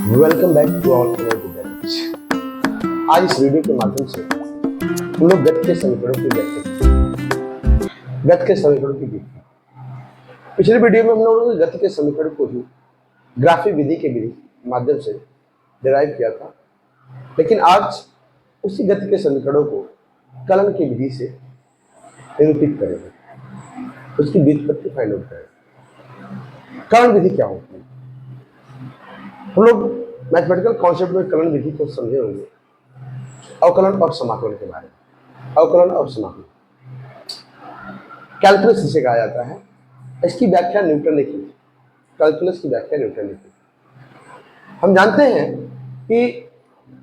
Welcome back to our channel. आज इस video के माध्यम से हम लोग गति के समीकरणों की व्याख्या करेंगे। गति के समीकरणों की व्याख्या पिछले वीडियो में हम लोगों ने गति के समीकरण को ही ग्राफी विधि के माध्यम से डिराइव किया था, लेकिन आज उसी गति के समीकरणों को कलन की विधि से निरूपित करेंगे, उसकी व्युत्पत्ति फाइंड आउट करेंगे। कलन विधि क्या होती है? हम लोग मैथमेटिकल कॉन्सेप्ट में कलन विधि को समझे होंगे, अवकलन और समाकलन के बारे में। अवकलन और समाकलन कैलकुलस जिसे कहा जाता है, इसकी व्याख्या न्यूटन ने की। कैलकुलस की व्याख्या न्यूटन ने की। हम जानते हैं कि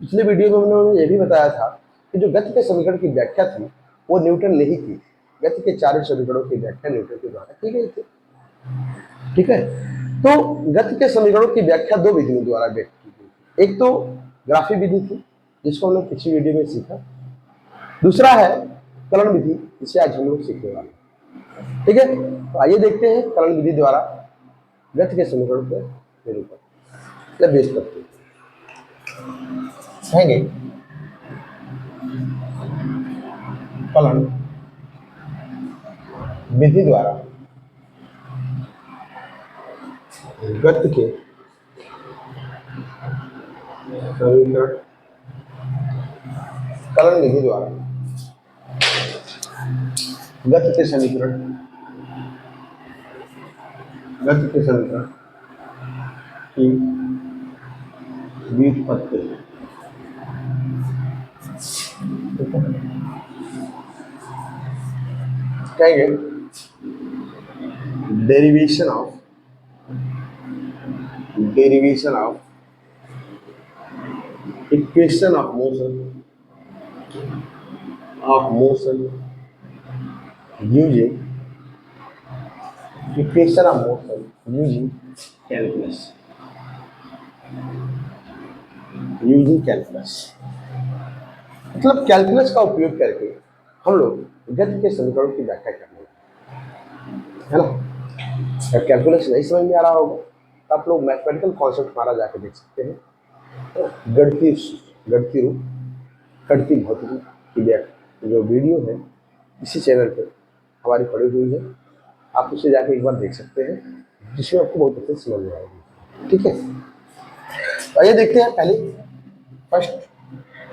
पिछले वीडियो में उन्होंने यह भी बताया था कि जो गति के समीकरण की व्याख्या थी वो न्यूटन ने ही की। गति के चारों समीकरणों की व्याख्या न्यूटन के द्वारा की गई थी। ठीक है, तो गति के समीकरणों की व्याख्या दो विधियों द्वारा व्यक्त की गई। एक तो ग्राफी विधि थी, जिसको हमने पिछली वीडियो में सीखा। दूसरा है कलन विधि, जिसे आज हम लोग सीखने वाले हैं। ठीक है, तो आइए देखते हैं कलन विधि द्वारा गति के समीकरणों के निरूपण व्युत्पत्ति कहेंगे। कलन विधि द्वारा गति के समीकरण, कलन विधि द्वारा गति के समीकरण, गति के समीकरण की व्युत्पत्ति। कहेंगे derivation of equation of motion using equation of motion using calculus। मतलब कैलकुलस का उपयोग करके हम लोग गति के समीकरणों की व्याख्या करने है ना। कैलकुलस नहीं समझ में आ रहा होगा तो आप लोग मैथमेटिकल कॉन्सेप्ट हमारा जाके देख सकते हैं। गणितीय रूप, गणितीय भौतिकी की जो वीडियो है इसी चैनल पर हमारी पड़ी हुई है, आप उसे जाके एक बार देख सकते हैं, जिसमें आपको बहुत अच्छे समझ में आएगी। ठीक है, तो आइए देखते हैं। पहले फर्स्ट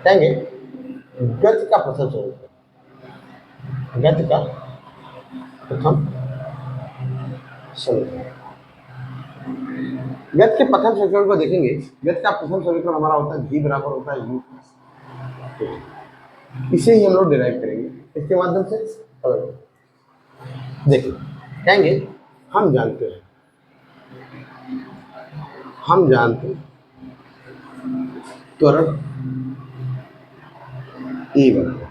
कहेंगे गति का प्रथम स्वरूप। गति का प्रथम समीकरण, गति के प्रथम समीकरण को देखेंगे। गति का प्रथम समीकरण हमारा होता है v बराबर होता है u। इसे ही हम लोग डिराइव करेंगे इसके माध्यम से। देखिए, कहेंगे हम जानते त्वरण e बराबर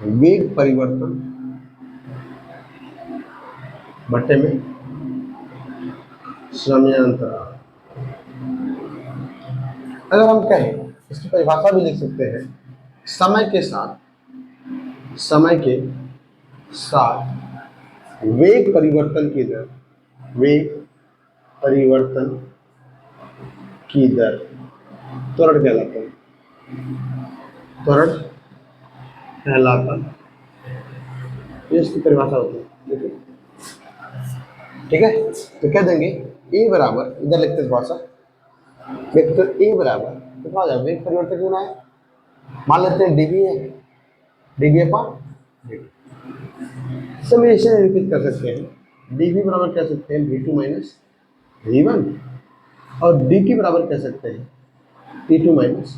वेग परिवर्तन बटे में समयांतराल। अगर हम कहें, इसकी परिभाषा भी लिख सकते हैं, समय के साथ वेग परिवर्तन की दर त्वरण कहलाता है। ये इसकी परिभाषा होती है। देखिए, ठीक है, तो कह देंगे ए बराबर, इधर लिखते हैं थोड़ा सा, वेक्टर ए बराबर कितना हो जाएगा, वेग परिवर्तन कितना है, मान लेते हैं डीवी है, डीवी अपॉन dt। सब इसे निरूपित कर सकते हैं। डीवी बराबर कह सकते हैं v2 माइनस v1 और dt बराबर कह सकते हैं t2 माइनस।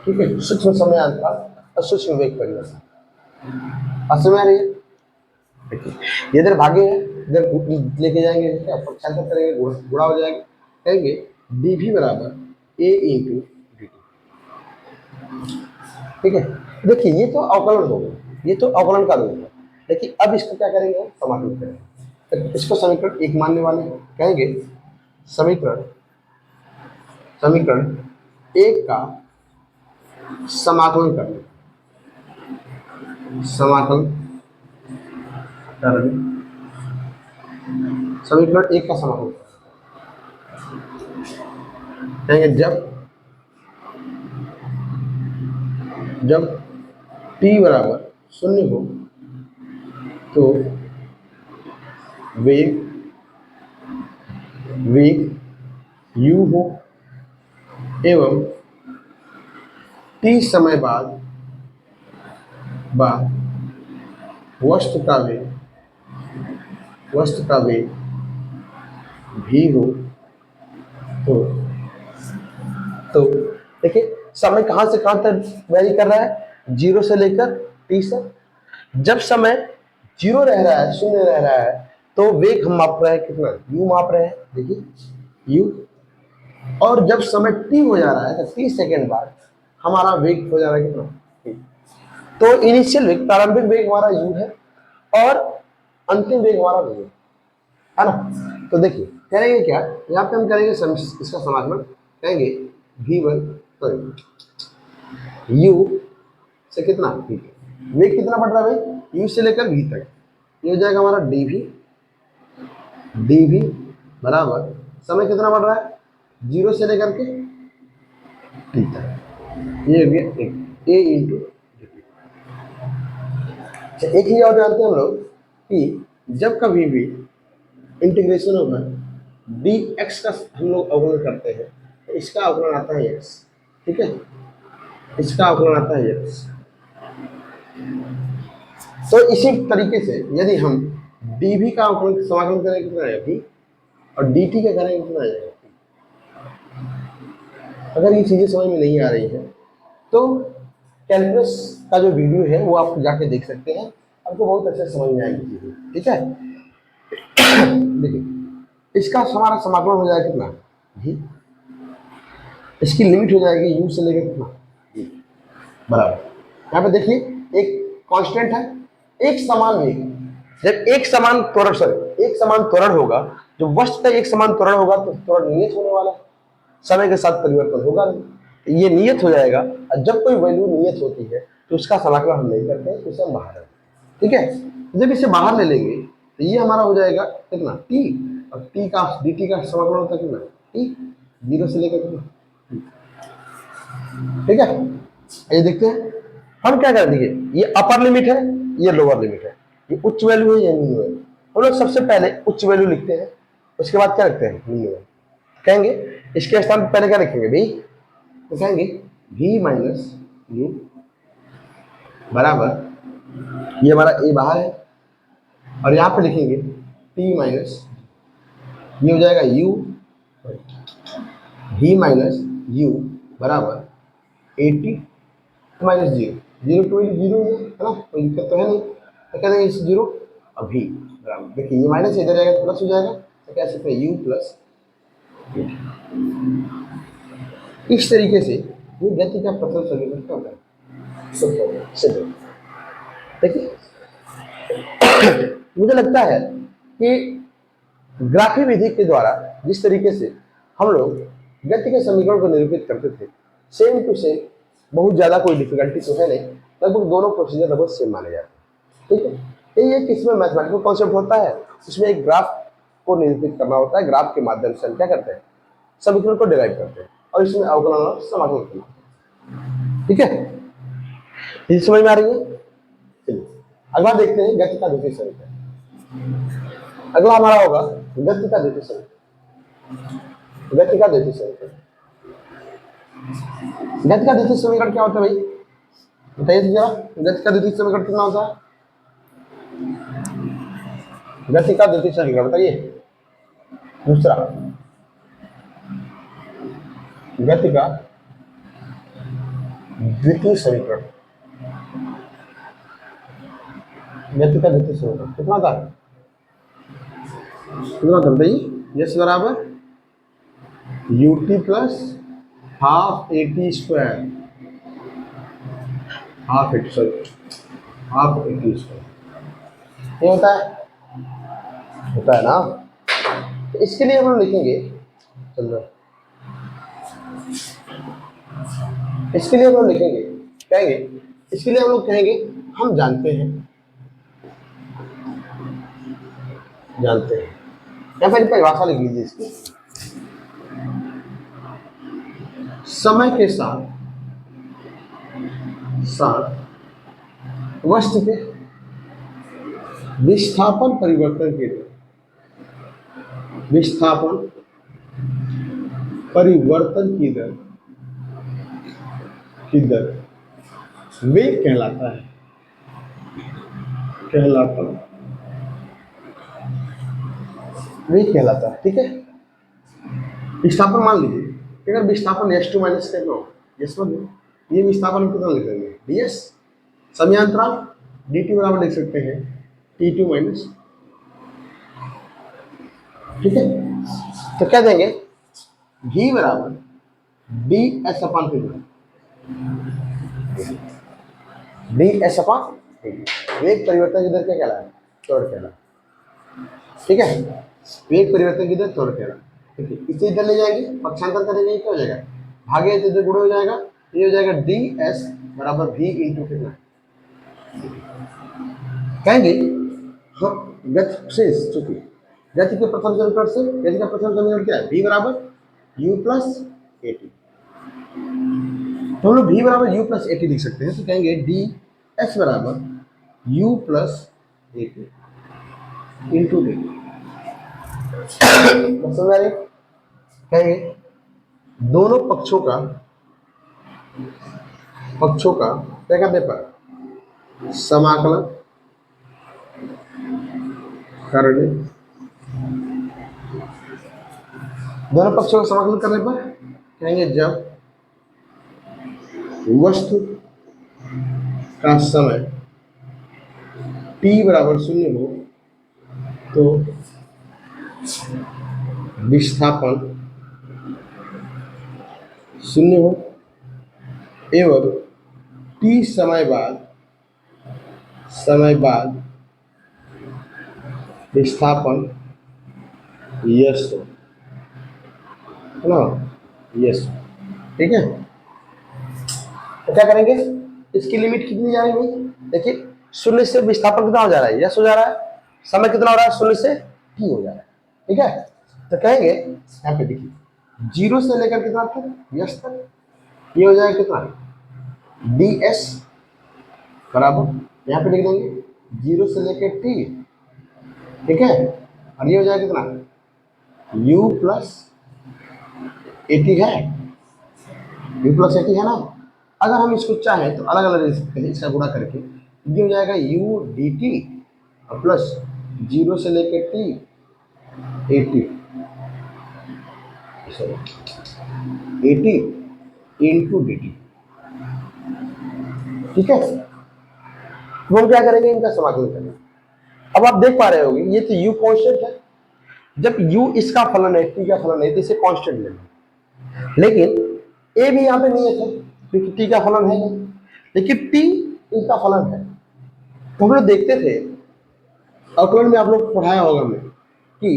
ठीक है, सूक्ष्म समय अंतराल और सूक्ष्म वेग परिवर्तन। असमय रही है, इधर भागे है, इधर लेके जाएंगे, पक्षांतर करेंगे, गुणा हो जाएगा। कहेंगे dv बराबर a इंटू dt। ठीक है, देखिए ये तो अवकलन हो गया, ये तो अवकलन का रूप है। लेकिन अब इसको क्या करेंगे, समाकलन करेंगे। तो इसको समीकरण एक मानने वाले हैं। कहेंगे समीकरण एक का समाकलन करने, समीकरण एक का समाकलन कहेंगे जब t बराबर 0 हो तो वेग u हो एवं t समय बाद वस्तु का वेग v हो तो देखिए समय कहाँ से कहाँ तक वेरी कर रहा है, 0 से लेकर t से। जब समय 0 रह रहा है, शून्य रह रहा है, तो वेग हम माप रहे हैं कितना, u माप रहे हैं, देखिए u। और जब समय t हो जा रहा है तो t सेकेंड बाद हमारा वेग हो जा रहा है कितना t। तो इनिशियल वेग, प्रारंभिक वेग हमारा u है और अंतिम वेग हमारा v है ना। तो देखिए करेंगे क्या, यहाँ पे हम करेंगे इसका समाकलन, कहेंगे v1 सॉरी u से कितना v, वेग कितना बढ़ रहा है भाई, u से लेकर v तक, ये हो जाएगा हमारा dv बराबर समय कितना बढ़ रहा है 0 से लेकर के t तक, ये हो गया a इंटू dt। एक ही और जानते हैं हम लोग कि जब कभी भी इंटीग्रेशन होगा dx का हम लोग अवकलन करते हैं तो इसका अवकलन आता है x, ठीक है, इसका अवकलन आता है x। तो इसी तरीके से यदि हम dv का अवकलन समाकलन करें कितना आएगा v, और dt का करेंगे कितना आएगा t। अगर ये चीजें समझ में नहीं आ रही है तो कैलकुलस का जो वीडियो है वो आप जाके देख सकते हैं, आपको बहुत अच्छे से समझ में आएगी चीजें, ठीक है। देखिए इसका हमारा समाकलन हो जाएगा कितना v, इसकी लिमिट हो जाएगी u से लेकर कितना v बराबर, यहाँ पे देखिए एक कांस्टेंट है, एक समान वेग। जब एक समान त्वरण होगा, जब वस्तु का एक समान त्वरण होगा तो त्वरण नियत होने वाला है, समय के साथ परिवर्तन होगा नहीं, ये नियत हो जाएगा। और जब कोई वैल्यू नियत होती है तो उसका समाकलन हम नहीं करते हैं, उसे हम बाहर रखते हैं, ठीक है। जब इसे बाहर ले लेंगे तो ये हमारा हो जाएगा कितना t, और t का dt का समाकलन होता है कितना t, 0 से लेकर कितना, ठीक है। ये देखते हैं हम क्या कर देंगे, ये अपर लिमिट है, ये लोअर लिमिट है, ये उच्च वैल्यू है, ये निम्न वैल्यू। हम लोग सबसे पहले उच्च वैल्यू लिखते हैं, उसके बाद क्या रखते हैं निम्न वैल्यू। कहेंगे इसके स्थान पर पहले क्या रखेंगे भाई, तो कहेंगे v माइनस u बराबर, ये हमारा a बाहर है, और यहाँ पे लिखेंगे t माइनस, ये हो जाएगा u, v माइनस u बराबर 80 माइनस 0 टू 0 है ना, कोई दिक्कत तो है नहीं, तो कह देंगे इस 0 और v बराबर, देखिए ये माइनस इधर जाएगा प्लस हो जाएगा, तो कह सकते हैं u प्लस 80। इस तरीके से ये गति का प्रथम समीकरण क्या होता है। देखिए मुझे लगता है कि ग्राफी विधि के द्वारा जिस तरीके से हम लोग गति के समीकरण को निरूपित करते थे, सेम टू सेम, बहुत ज्यादा कोई डिफिकल्टी तो है नहीं, लगभग दोनों प्रोसीजर लगभग सेम माने जाते हैं, ठीक है। ये किसमें मैथमेटिकल कॉन्सेप्ट होता है, उसमें एक ग्राफ को निरूपित करना होता है, ग्राफ के माध्यम से हम क्या करते हैं समीकरण को डिराइव करते हैं, और इसमें अवकलन और समाकलन करना होता है, ठीक है। ये समझ में आ रही है। चलिए अगला देखते हैं गति का द्वितीय समीकरण। अगला हमारा होगा गति का द्वितीय समीकरण। गति का द्वितीय समीकरण, गति का द्वितीय समीकरण क्या होता है भाई, बताइए तो जरा। गति का द्वितीय समीकरण कितना होता है, गति का द्वितीय समीकरण बताइए। दूसरा गति का द्वितीय समीकरण, गति का द्वितीय समीकरण कितना था, कितना था बताइए। यस बराबर ut plus half at square, half at square, ये होता है ना। तो इसके लिए हम लिखेंगे, चलो इसके लिए हम लिखेंगे, कहेंगे इसके लिए हम लोग कहेंगे हम जानते हैं या फिर परिभाषा लिख लीजिए इसकी, समय के साथ साथ वस्तु के विस्थापन परिवर्तन की दर, विस्थापन परिवर्तन की दर वेग कहलाता है, वेग कहलाता है। ठीक है, विस्थापन मान लीजिए कि अगर विस्थापन s2 माइनस टेन हो, s1 ये विस्थापन हम कितना लिख देंगे ds, समयांतराल dt बराबर लिख सकते हैं t2 माइनस। ठीक है, तो क्या देंगे v बराबर ds अपान कितना, ds अपान वेग परिवर्तन की दर क्या कहलाए, त्वरण कहलाए। ठीक है, वेग परिवर्तन की दर त्वरण कहलाए। ठीक है, इसे इधर ले जाएंगे, पक्षांतर करेंगे, क्या हो जाएगा भागे इधर गुणा हो जाएगा, ये हो जाएगा ds बराबर v इंटू कितना, कहेंगे हम गति से चूंकि गति के प्रथम समीकरण से, गति का प्रथम समीकरण क्या है v बराबर u प्लस ए टी, तो हम लोग v बराबर u प्लस ए टी लिख सकते हैं। तो कहेंगे ds बराबर u plus A T into D, समझ आ रही, कहेंगे दोनों पक्षों का क्या कहते पर समाकलन करने, दोनों पक्षों का समाकलन करने पर कहेंगे जब वस्तु का समय t बराबर 0 हो तो विस्थापन 0 हो एवं t समय बाद विस्थापन यस हो ना, यस। ठीक है, तो क्या करेंगे, इसकी लिमिट कितनी जा रही है भाई, देखिए 0 से विस्थापन कितना हो जा रहा है, यस हो जा रहा है, समय कितना हो रहा है 0 से t हो जा रहा है। ठीक है, तो कहेंगे यहाँ पे देखिए 0 से लेकर कितना तक, यस तक, ये हो जाएगा कितना ds बराबर, यहाँ पे लिख देंगे 0 से लेकर t। ठीक है, और ये हो जाएगा कितना u प्लस ए टी है, u प्लस ए टी है ना। अगर हम इसको चाहें तो अलग अलग लिख सकते हैं, इसका गुणा करके ये हो जाएगा u डी टी प्लस 0 से लेकर t A T, A T into D T. ठीक है, तो हम क्या करेंगे, इनका समाकलन करेंगे। अब आप देख पा रहे होंगे ये तो u कांस्टेंट है, जब u इसका फलन है t का फलन है तो इसे कांस्टेंट लेना, लेकिन a भी यहाँ पे नहीं है क्योंकि t का फलन है नहीं, लेकिन t इनका फलन है। तो हम लोग देखते थे अवकलन में, आप लोग पढ़ाया होगा मैं कि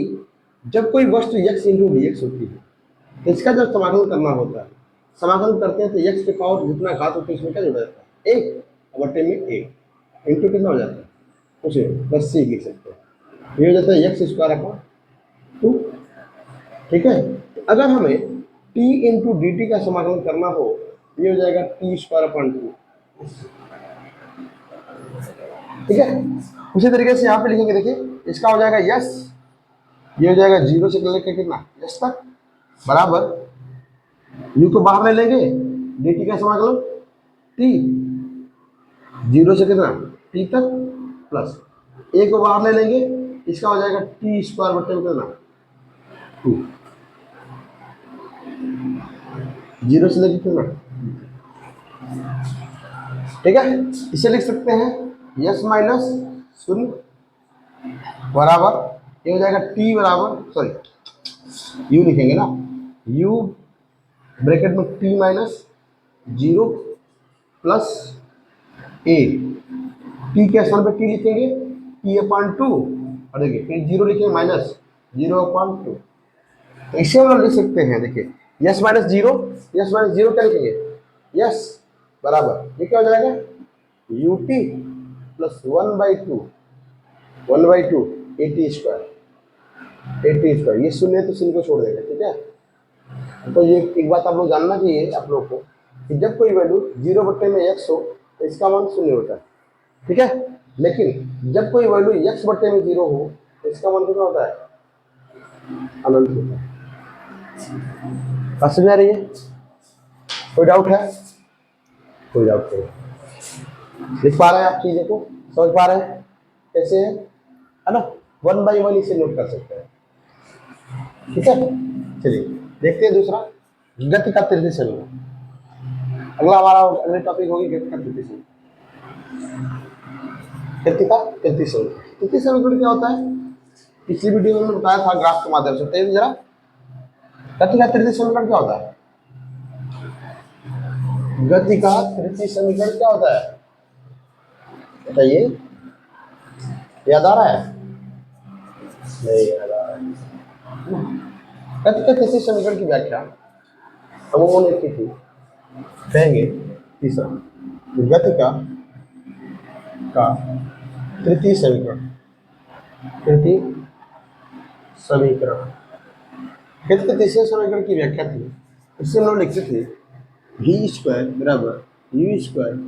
जब कोई वस्तु x इंटू डी एक्स होती है तो इसका जब समाकलन करना होता है, समाकलन करते हैं तो x के पावर जितना घात होता है इसमें क्या जुड़ा जाता है, एक बटे में एक इंटू कितना हो जाता है कुछ प्लस सी लिख सकते हैं, ये हो जाता है एक्स स्क्वायर अपॉन 2। ठीक है, तो अगर हमें t इंटू डी टी का समाकलन करना हो ये हो जाएगा टी स्क्वायर अपॉन 2। ठीक है, उसी तरीके से यहाँ पे लिखेंगे, देखिए इसका हो जाएगा यस, ये हो जाएगा 0 से लेकर कितना यस तक बराबर u को बाहर ले लेंगे, डी टी का समाकलन t 0 से कितना t तक प्लस a को बाहर ले लेंगे, इसका हो जाएगा टी स्क्वायर बटे में कितना 2, 0 से लेकर कितना। ठीक है, इसे लिख सकते हैं यस माइनस 0 बराबर, ये हो जाएगा t बराबर, सॉरी u लिखेंगे ना, u ब्रैकेट में t minus 0 plus a, t के स्थान पर t लिखेंगे t अपॉन 2 और देखिए फिर 0 लिखेंगे माइनस 0 अपॉन 2, तो इसे हम लोग लिख सकते हैं, देखिए यस माइनस 0, यस माइनस 0 क्या लिखेंगे यस बराबर, ये क्या हो जाएगा U T plus 1/2 A T square. 80², ये शून्य है तो शून्य को छोड़ देंगे, ठीक है। तो ये एक बात आप लोग जानना चाहिए आप लोग को कि जब कोई वैल्यू 0/x हो तो इसका मान 0 होता है, ठीक है। लेकिन जब कोई वैल्यू x/0 हो तो इसका मान कितना होता है, अनंत होता है। बात समझ आ रही है? कोई डाउट है? कोई डाउट नहीं। लिख पा रहे हैं आप चीजें को, समझ पा रहे हैं कैसे है ना? 1/1 इसे नोट कर सकते हैं, ठीक है। चलिए देखते हैं दूसरा, गति का तृतीय समीकरण। अगला हमारा अगले टॉपिक होगी गति का तृतीय समीकरण। गति का तृतीय समीकरण, तृतीय समीकरण क्या होता है? पिछली वीडियो में मैंने बताया था ग्राफ के माध्यम से, बताइए जरा गति का तृतीय समीकरण क्या होता है? गति का तृतीय समीकरण क्या होता है बताइए, याद आ रहा है? नहीं याद आ रहा है। गति का तृतीय समीकरण की व्याख्या हम उन्होंने की थी, कहेंगे तीसरा गति का तृतीय समीकरण, तृतीय समीकरण। गति के तीसरे समीकरण की व्याख्या थी, इससे हम लोग लिखते थे v² = u²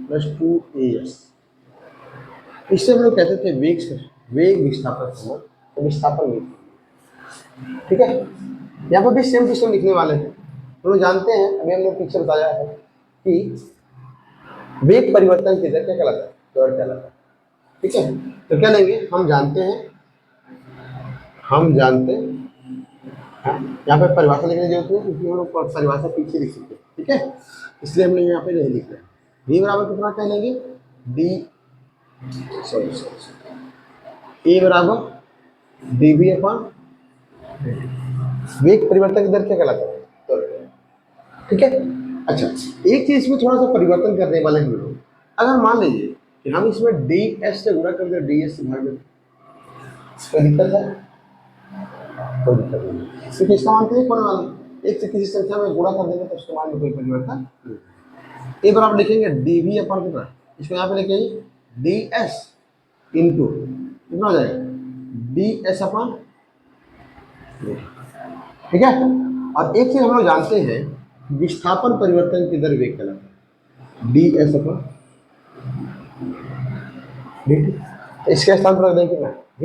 + 2as। इससे हम लोग कहते थे वेग विस्थापन समय, तो विस्थापन वेग, ठीक है। यहाँ पर भी सेम टू सेम लिखने वाले हैं। हम लोग जानते हैं, अभी हमने पीछे बताया है कि वेग परिवर्तन की दर क्या कहलाता है, त्वरण कहलाता है, ठीक है। तो क्या लेंगे, हम जानते हैं यहाँ पर परिभाषा लिखने की जरूरत नहीं, क्योंकि हम लोग परिभाषा पीछे लिख सकते हैं, ठीक है। इसलिए हमने यहाँ पे नहीं लिख रहे हैं। v बराबर कितना कह लेंगे, a बराबर dv/, वेग परिवर्तन की दर क्या कहलाता है, ठीक है। अच्छा, एक चीज में थोड़ा सा परिवर्तन करने वाले हम लोग, अगर मान लीजिए कि हम इसमें ds से गुणा कर दें, ds से भाग दें, कोई दिक्कत है? कोई दिक्कत नहीं, क्योंकि इसका मान तो एक होने वाला है, एक से किसी संख्या में गुणा कर देंगे तो उसके मान में कोई परिवर्तन नहीं। ए बराबर लिखेंगे dv अपन कितना, इसको यहाँ पे लिखेंगे ds इंटू कितना हो जाएगा, ds/, ठीक है। और एक चीज हम लोग जानते हैं, विस्थापन परिवर्तन की दर वेग कहलाता है, ds/, इसके स्थान पर रख दें कितना, v,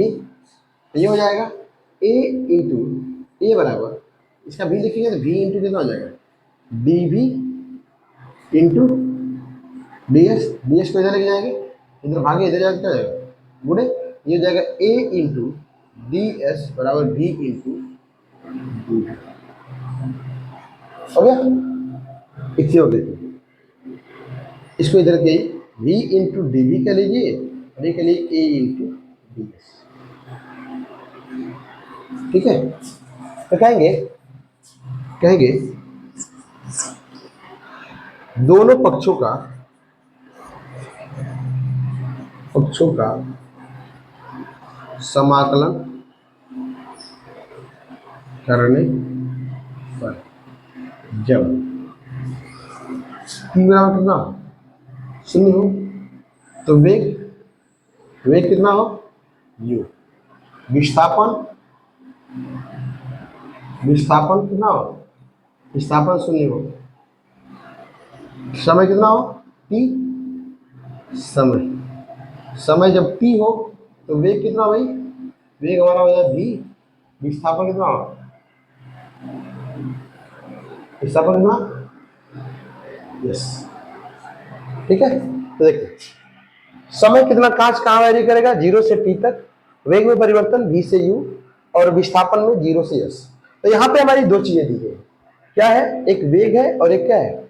ये हो जाएगा a इंटू ए बराबर, इसका v लिखेंगे तो v इंटू कितना हो जाएगा, dv इंटू ds को इधर लेके जाएंगे, इधर भागे इधर जाएगा, क्या जाएगा गुणे, ये हो जाएगा a इंटू ds बराबर v इंटू dv, हो गया। इसी हो गई, इसको इधर के v इंटू dv का लीजिए और ये के लिए a इंटू ds, ठीक है। तो कहेंगे दोनों पक्षों का समाकलन करने पर जब t बराबर कितना 0 हो तो वेग कितना हो, u, विस्थापन कितना हो, विस्थापन 0 हो, समय कितना हो, t, समय जब t हो तो वेग कितना भाई, वेग हमारा हो जाए v, विस्थापन कितना हो, विस्थापन कितना, यस, ठीक है। तो देखिए समय कितना कहाँ वैरी करेगा, 0 से t तक, वेग में परिवर्तन v से u और विस्थापन में 0 से s। तो यहाँ पे हमारी दो चीजें दी गई, क्या है, एक वेग है और एक क्या है,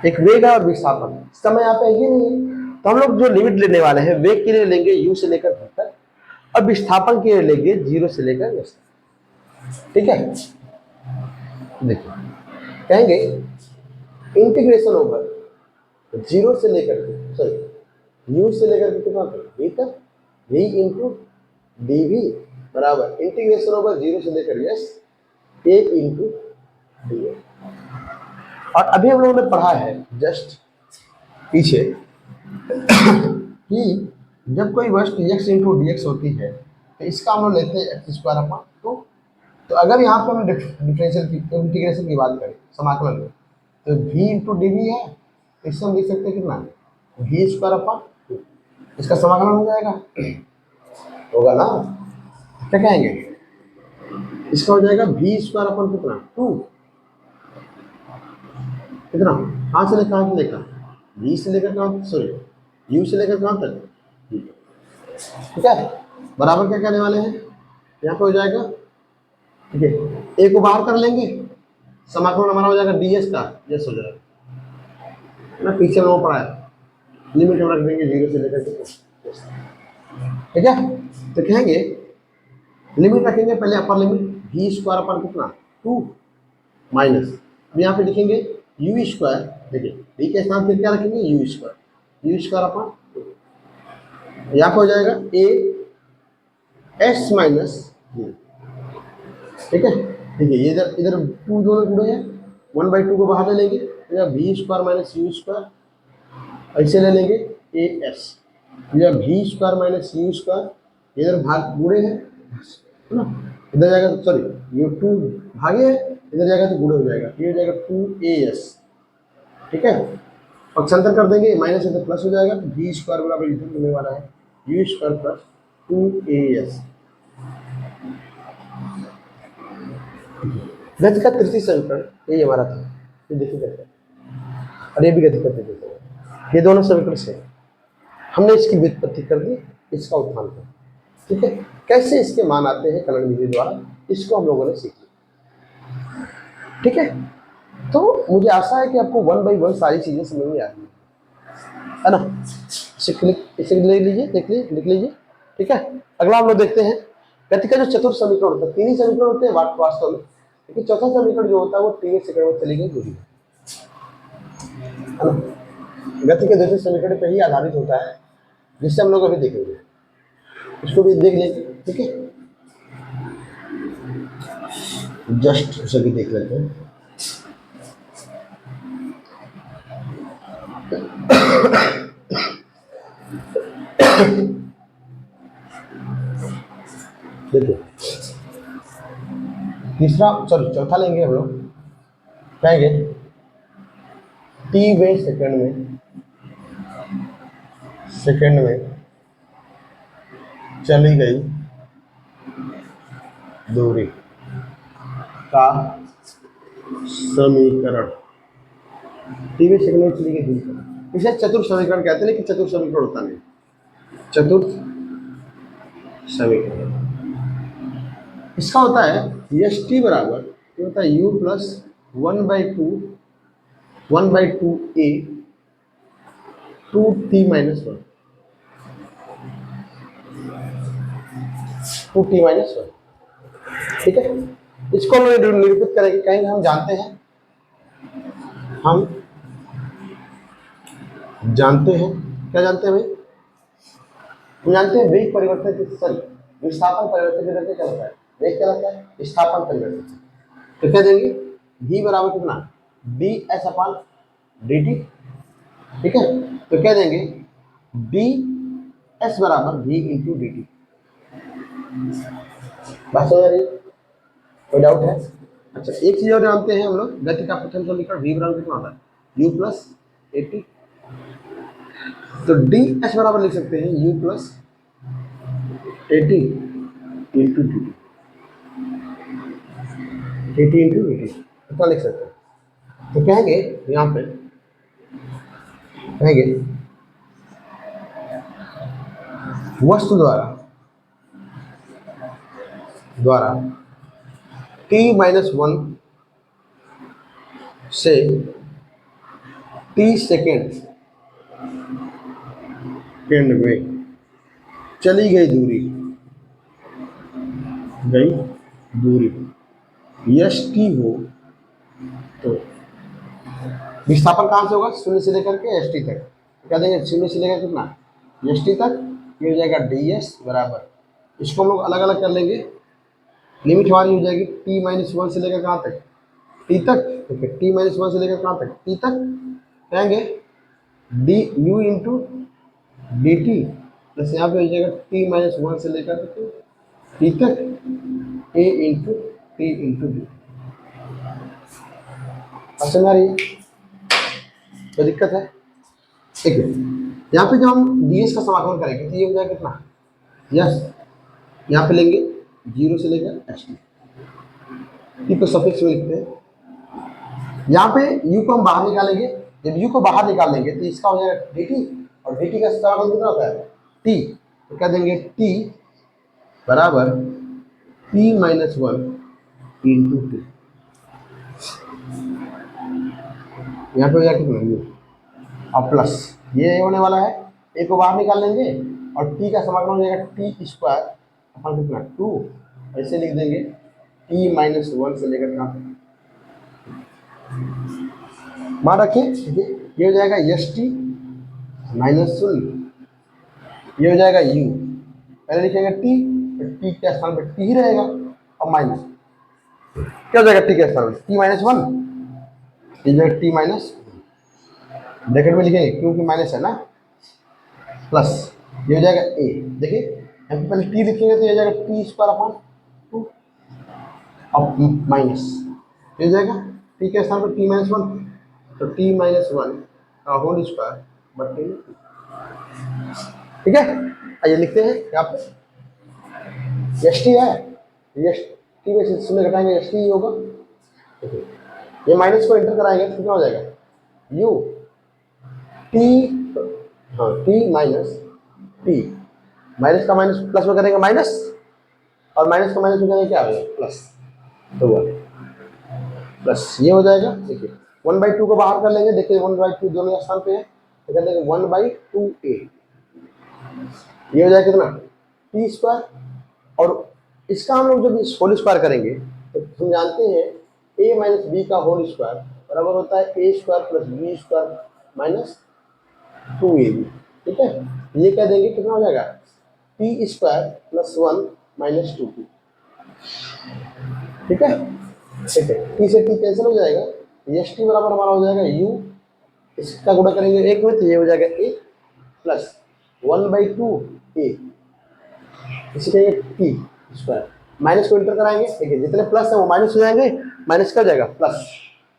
एक वेग है और विस्थापन। समय यहाँ पे ये नहीं है, तो हम लोग जो लिमिट लेने वाले हैं, वेग के लिए लेंगे u से लेकर v तक और विस्थापन के लिए लेंगे 0 से लेकर s तक, ठीक है। देखिए कहेंगे इंटीग्रेशन ओवर 0 से लेकर u से लेकर कितना v तक, v इंटू dv बराबर इंटीग्रेशन ओवर 0 से लेकर s a इंटू dv। और अभी हम लोगों ने पढ़ा है जस्ट पीछे कि जब कोई वस्तु x इंटू dx होती है तो इसका हम लोग लेते हैं एक्स स्क्वायर अपॉन 2। तो अगर यहाँ पे हम डिफरेंशियल की इंटीग्रेशन की बात करें समाकलन में, तो v इंटू डी वी है, इससे हम लिख सकते हैं कितना, वी स्क्वायर अपॉन 2। इसका समाकलन हो जाएगा, होगा ना, क्या कहेंगे, इसका हो जाएगा वी स्क्वायर अपॉन कितना 2, कितना, कहाँ से लेकर कहाँ लेकर, वी से लेकर कहाँ, सॉरी यू से लेकर कहाँ तक, ठीक है, बराबर क्या करने वाले हैं, यहाँ पे हो जाएगा, ठीक है, ए को बाहर कर लेंगे, समाकलन हमारा हो जाएगा डी एस का, यस हो जाएगा ना, पीछे में वो पड़ा है, लिमिट हम रख देंगे 0 से लेकर के, ठीक है। तो कहेंगे लिमिट रखेंगे पहले अपर लिमिट वी स्क्वायर अपन कितना 2 माइनस, अब यहाँ पे लिखेंगे यू स्क्वायर, देखिए वी के स्थान पे क्या रखेंगे यू स्क्वायर अपन 2, यहाँ पे हो जाएगा ए एस माइनस, ठीक है, देखिए ये इधर इधर 2 दोनों जुड़े हैं, 1/2 को बाहर ले लेंगे, V square minus U square, ऐसे ले लेंगे ए एस, या V square minus U square, इधर भाग गुणे हैं ना, इधर जाएगा तो सॉरी ये 2 भागे है, इधर जाएगा तो गुणे हो जाएगा, ये हो जाएगा 2as, ठीक है, पक्षांतर कर देंगे, माइनस है तो प्लस हो जाएगा, तो वी स्क्वायर बराबर इधर मिलने वाला है यू स्क्वायर प्लस 2as। गति का तृतीय समीकरण यही हमारा था, ये देखिए कैसे, और ये भी गति का तृतीय समीकरण, ये दोनों समीकरण से हमने इसकी व्युत्पत्ति कर दी, इसका उत्थान कर, ठीक है, कैसे इसके मान आते हैं कलन विधि द्वारा, इसको हम लोगों ने सीख लिया, ठीक है। तो मुझे आशा है कि आपको 1 by 1 सारी चीजें समझ में आ रही है ना, इसे लिख लीजिए, लिख लीजिए, ठीक है। अगला हम लोग देखते हैं गति का जो चतुर्थ समीकरण होता है, 3 ही समीकरण होते हैं वास्तव में, लेकिन चौथा समीकरण जो होता है वो 3 सेकंड में चली गई दूरी है ना, गति के दूसरे समीकरण पर ही आधारित होता है, जिससे हम लोग अभी देखेंगे, इसको भी देख लेंगे, ठीक है, जस्ट उसे भी देख लेते हैं। देखिए तीसरा सॉरी चौथा लेंगे हम लोग, कहेंगे टी वे सेकंड में चली गई दूरी का समीकरण, टी वे सेकंड में चली गई दूरी, इसे चतुर्थ समीकरण कहते हैं, लेकिन चतुर्थ समीकरण होता नहीं, चतुर्थ समीकरण इसका होता है एस टी बराबर ये होता है you plus 1/2 a 2t minus 1, 2t minus 1, ठीक है। इसको हम निरूपित करेंगे, कहेंगे हम जानते हैं क्या जानते हैं भाई, हम जानते हैं वेग परिवर्तन की सॉरी विस्थापन परिवर्तन की दर क्या होता है, वेग क्या होता है विस्थापन परिवर्तन, तो क्या देंगे v बराबर कितना ds अपॉन dt, ठीक है, तो क्या देंगे ds बराबर v इंटू dt, बात समझ आ रही है, कोई डाउट है। अच्छा एक चीज और जानते हैं हम लोग, गति का प्रथम समीकरण v बराबर कितना होता है u प्लस at, तो ds बराबर लिख सकते हैं u plus at into dt, at into dt कितना लिख सकते हैं, तो कहेंगे यहाँ पे कहेंगे वस्तु द्वारा t-1 से t सेकेंड में चली गई दूरी यश की हो तो विस्थापन कहाँ से होगा, 0 से लेकर के एस टी तक, क्या देंगे 0 से लेकर कितना एस टी तक, ये हो जाएगा ds बराबर, इसको हम लोग अलग अलग कर लेंगे, लिमिट हमारी हो जाएगी t-1 से लेकर कहाँ तक t तक, ठीक है, t-1 से लेकर कहाँ तक t तक, कहेंगे D you into D T plus यहाँ पे हो जाएगा t-1 से लेकर टी तक ए इंटू टी इंटू बी। समझ आ रही है? कोई दिक्कत है? ठीक है, यहाँ पे जब हम डी एस का समाकलन करेंगे तो ये हो जाएगा कितना, यस यहाँ पे लेंगे 0 से लेकर एच टी को सफिक्स में लिखते हैं। यहाँ पे u को हम बाहर निकालेंगे, जब u को बाहर निकाल लेंगे तो इसका हो जाएगा dt, और dt का समाकलन कितना होता है t, तो क्या देंगे t बराबर t माइनस 1 इंटू टी। यहाँ पे हो जाएगा कितना u और प्लस ये होने वाला है, a को बाहर निकाल लेंगे और t का समाकलन हो जाएगा टी स्क्वायर अपन कितना 2, ऐसे लिख देंगे t माइनस 1 से लेकर कहाँ मान रखिए। ठीक है, ये हो जाएगा एस टी माइनस 0, ये हो जाएगा u, पहले लिखेंगे t, तो t के स्थान पर t ही रहेगा और माइनस क्या हो जाएगा t के स्थान पर t माइनस 1, ये जाएगा t माइनस, ब्रैकेट में लिखेंगे क्योंकि माइनस है ना, प्लस ये हो जाएगा a। देखिए यहाँ पे पहले t लिखेंगे तो ये हो जाएगा t स्क्वायर अपॉन 2 अब माइनस ये हो जाएगा t के स्थान पर t माइनस 1, तो t माइनस 1 का होल स्क्वायर बटे। ठीक है, आइए लिखते हैं यहाँ पे एस टी है, एस टी में इसमें घटाएंगे एस टी होगा, ये माइनस को एंटर कराएंगे तो क्या हो जाएगा u टी, हाँ टी माइनस टी, माइनस का माइनस प्लस में करेंगे माइनस, और माइनस का माइनस में करेंगे क्या हो जाएगा प्लस, तो हुआ प्लस ये हो जाएगा। देखिए 1/2 को बाहर कर लेंगे, देखिए 1/2 दोनों स्थान पे है तो कर देंगे 1/2a, ये हो जाएगा कितना टी स्क्वायर, और इसका हम लोग जब इस होल स्क्वायर करेंगे तो हम जानते हैं a माइनस बी का होल स्क्वायर बराबर होता है a square plus B square minus 2ab। ठीक है, ये क्या देंगे कितना हो जाएगा T square plus 1 minus 2t। ठीक है, ठीक है, टी से टी कैंसिल हो जाएगा, एस टी बराबर हमारा हो जाएगा u, इसका गुणा करेंगे एक में तो ये हो जाएगा a प्लस 1/2a, इसी कहेंगे टी स्क्वायर, माइनस को इंटर कराएंगे, देखिए जितने प्लस है वो माइनस हो जाएंगे, माइनस का जाएगा प्लस,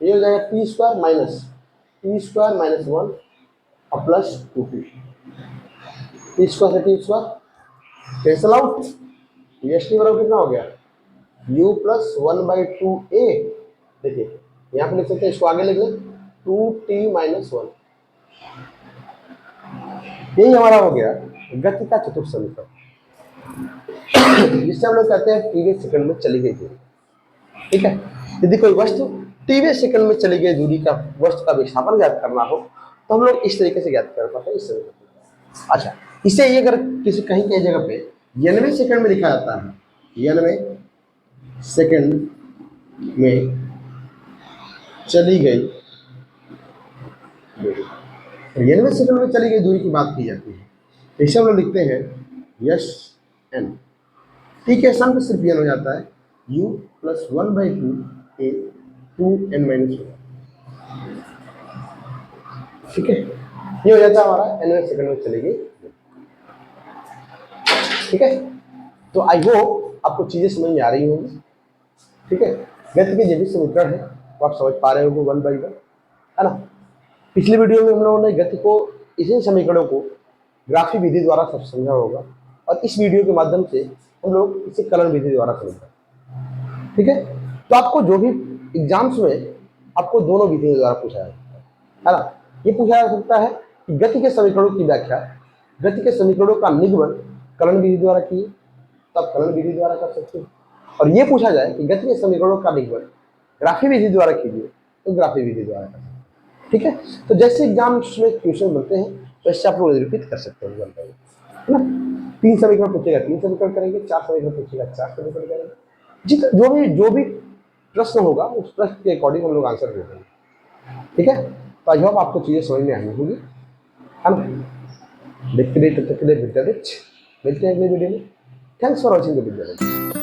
ये हो जाएगा टी स्क्वायर माइनस 1 और प्लस 2t, टी स्क्वायर से T square cancel out, S T बराबर कितना हो गया u प्लस 1/2a। देखिए यहाँ पे लिख सकते हैं, इसको आगे लिख लें 2t माइनस 1, यही हमारा हो गया गति का चतुर्थ समीकरण, जिससे हम लोग कहते हैं टीवे सेकंड में चली गई दूरी। ठीक है, यदि कोई वस्तु टीवे सेकंड में चली गई दूरी का वस्तु का विस्थापन ज्ञात करना हो तो हम लोग इस तरीके से ज्ञात कर पाते हैं, इस तरीके। अच्छा, इसे ये अगर किसी कहीं कहीं जगह पे 90 सेकंड में लिखा जाता है, 90 सेकंड में चली गई, 90 सेकंड में चली गई दूरी की बात की जाती है, इसे हम लोग लिखते हैं यस एन, टी के स्थान पर सिर्फ एन हो जाता है u plus 1/2 a 2n minus 1। ठीक है, ये हो जाता है हमारा 90 सेकंड में चली गई। ठीक है, तो आई होप आपको चीजें समझ में आ रही होंगी। ठीक है, गति के जो भी समीकरण है वो आप समझ पा रहे होंगे 1 by 1, है ना। पिछली वीडियो में हम लोगों ने गति को, इसी समीकरणों को ग्राफी विधि द्वारा सब समझा होगा, और इस वीडियो के माध्यम से हम लोग इसे कलन विधि द्वारा समझा। ठीक है, तो आपको जो भी एग्जाम्स में आपको दोनों विधियों द्वारा पूछा जाता है ना। ये पूछा जा सकता है कि गति के समीकरणों की व्याख्या, गति के समीकरणों का निगमन कलन विधि द्वारा किए तो आप कलन विधि द्वारा कर सकते हैं, और ये पूछा जाए कि गति के समीकरणों का निगमन ग्राफी विधि द्वारा कीजिए तो ग्राफी विधि द्वारा कर सकते हैं। ठीक है, तो जैसे एग्जाम्स में क्वेश्चन बनते हैं वैसे आप लोग रिपीट कर सकते हैं, है ना। 3 समीकरण पूछेगा 3 समीकरण करेंगे, 4 समीकरण पूछेगा 4 समीकरण करेंगे, जो भी प्रश्न होगा उस प्रश्न के अकॉर्डिंग हम लोग आंसर दे देंगे। ठीक है, तो आई होप आपको चीजें समझ में आई होगी, है ना। देखते रहिए, तब तक के लिए विद्यार्थी मिलते हैं अगले वीडियो में। Thanks for watching the video.